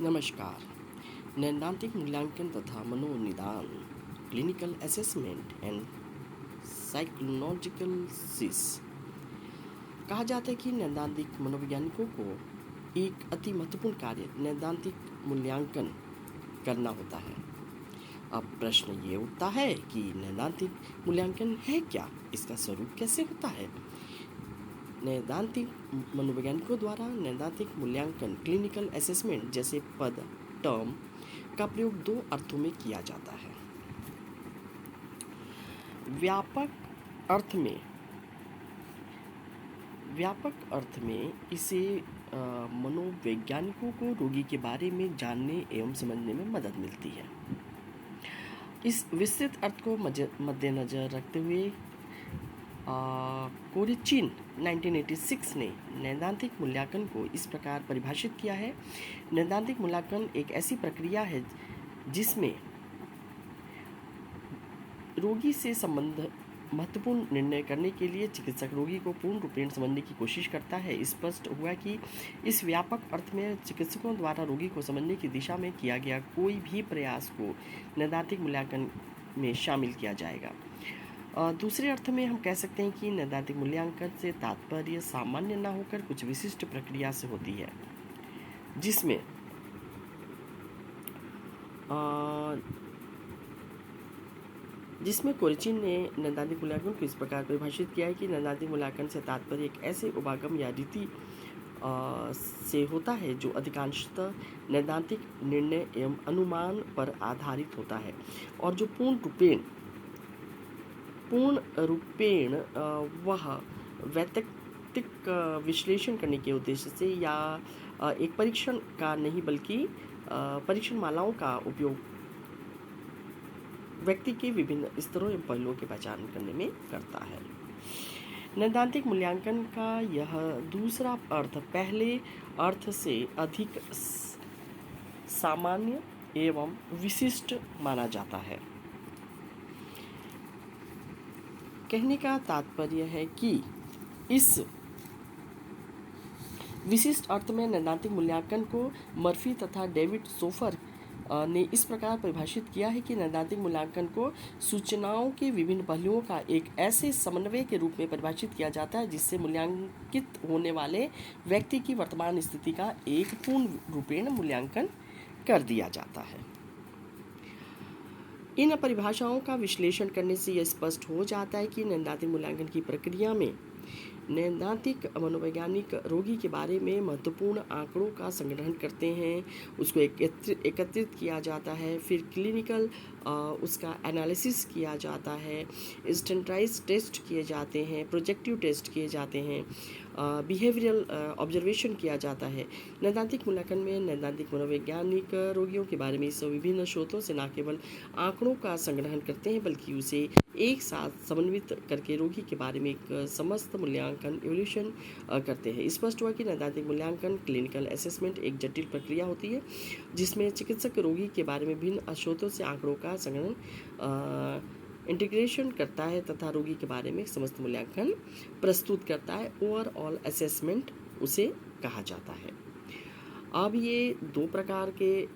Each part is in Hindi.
नमस्कार। नैदांतिक मूल्यांकन तथा मनोनिदान, क्लिनिकल असेसमेंट एंड साइकोलॉजिकल कहा जाता है कि नैदांतिक मनोवैज्ञानिकों को एक अति महत्वपूर्ण कार्य नैदांतिक मूल्यांकन करना होता है। अब प्रश्न ये उठता है कि नैदांतिक मूल्यांकन है क्या, इसका स्वरूप कैसे होता है। नैदांतिक मनोवैज्ञानिकों द्वारा नैदांतिक मूल्यांकन क्लिनिकल असेसमेंट जैसे पद टर्म का प्रयोग दो अर्थों में किया जाता है। व्यापक अर्थ में इसे मनोवैज्ञानिकों को रोगी के बारे में जानने एवं समझने में मदद मिलती है। इस विस्तृत अर्थ को मद्देनजर रखते हुए कोरिचिन 1986 ने नैदांतिक मूल्यांकन को इस प्रकार परिभाषित किया है। नैदांतिक मूल्यांकन एक ऐसी प्रक्रिया है जिसमें रोगी से संबंध महत्वपूर्ण निर्णय करने के लिए चिकित्सक रोगी को पूर्ण रूपेण समझने की कोशिश करता है। स्पष्ट हुआ कि इस व्यापक अर्थ में चिकित्सकों द्वारा रोगी को समझने की दिशा में किया गया कोई भी प्रयास को नैदांतिक मूल्यांकन में शामिल किया जाएगा। दूसरे अर्थ में हम कह सकते हैं कि नैदांतिक मूल्यांकन से तात्पर्य सामान्य न होकर कुछ विशिष्ट प्रक्रिया से होती है, जिसमें कोरिचिन ने नैदांतिक मूल्यांकन को इस प्रकार परिभाषित किया है कि नैदांतिक मूल्यांकन से तात्पर्य एक ऐसे उपागम या रीति से होता है जो अधिकांशतः नैदांतिक निर्णय एवं अनुमान पर आधारित होता है और जो पूर्ण रूपेण वह वैयक्तिक विश्लेषण करने के उद्देश्य से या एक परीक्षण का नहीं बल्कि परीक्षण मालाओं का उपयोग व्यक्ति के विभिन्न स्तरों एवं पहलुओं की पहचान करने में करता है। नैदांतिक मूल्यांकन का यह दूसरा अर्थ पहले अर्थ से अधिक सामान्य एवं विशिष्ट माना जाता है। कहने का तात्पर्य है कि इस विशिष्ट अर्थ में नैदांतिक मूल्यांकन को मर्फी तथा डेविड सोफर ने इस प्रकार परिभाषित किया है कि नैदांतिक मूल्यांकन को सूचनाओं के विभिन्न पहलुओं का एक ऐसे समन्वय के रूप में परिभाषित किया जाता है जिससे मूल्यांकित होने वाले व्यक्ति की वर्तमान स्थिति का एक पूर्ण रूपेण मूल्यांकन कर दिया जाता है। इन परिभाषाओं का विश्लेषण करने से यह स्पष्ट हो जाता है कि नैदांतिक मूल्यांकन की प्रक्रिया में नैदांतिक मनोवैज्ञानिक रोगी के बारे में महत्वपूर्ण आंकड़ों का संग्रहण करते हैं, उसको एकत्रित किया जाता है, फिर क्लिनिकल उसका एनालिसिस किया जाता है, स्टैंडर्डाइज टेस्ट किए जाते हैं, प्रोजेक्टिव टेस्ट किए जाते हैं, बिहेवियरल ऑब्जर्वेशन किया जाता है। नैदांतिक मूल्यांकन में नैदांतिक मनोवैज्ञानिक रोगियों के बारे में इस विभिन्न स्रोतों से न केवल आंकड़ों का संग्रहण करते हैं बल्कि उसे एक साथ समन्वित करके रोगी के बारे में एक समस्त मूल्यांकन इवोल्यूशन करते हैं। स्पष्ट हुआ कि नैदांतिक मूल्यांकन क्लिनिकल असेसमेंट एक जटिल प्रक्रिया होती है जिसमें चिकित्सक रोगी के बारे में भिन्न स्रोतों से आंकड़ों का संग्रहण इंटीग्रेशन करता है तथा रोगी के बारे में समस्त मूल्यांकन प्रस्तुत करता है। ओवरऑल असेसमेंट उसे कहा जाता है। अब ये दो प्रकार के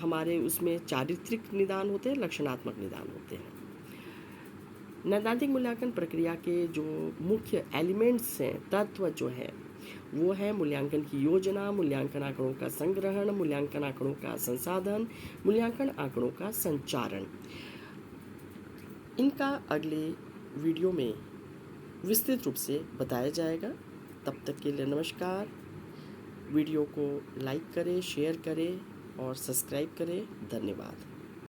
हमारे उसमें चारित्रिक निदान होते हैं, लक्षणात्मक निदान होते हैं। नैदांतिक मूल्यांकन प्रक्रिया के जो मुख्य एलिमेंट्स हैं, तत्व जो है वो है मूल्यांकन की योजना, मूल्यांकन आंकड़ों का संग्रहण, मूल्यांकन आंकड़ों का संसाधन, मूल्यांकन आंकड़ों का संचारण। इनका अगले वीडियो में विस्तृत रूप से बताया जाएगा। तब तक के लिए नमस्कार। वीडियो को लाइक करें, शेयर करें और सब्सक्राइब करें। धन्यवाद।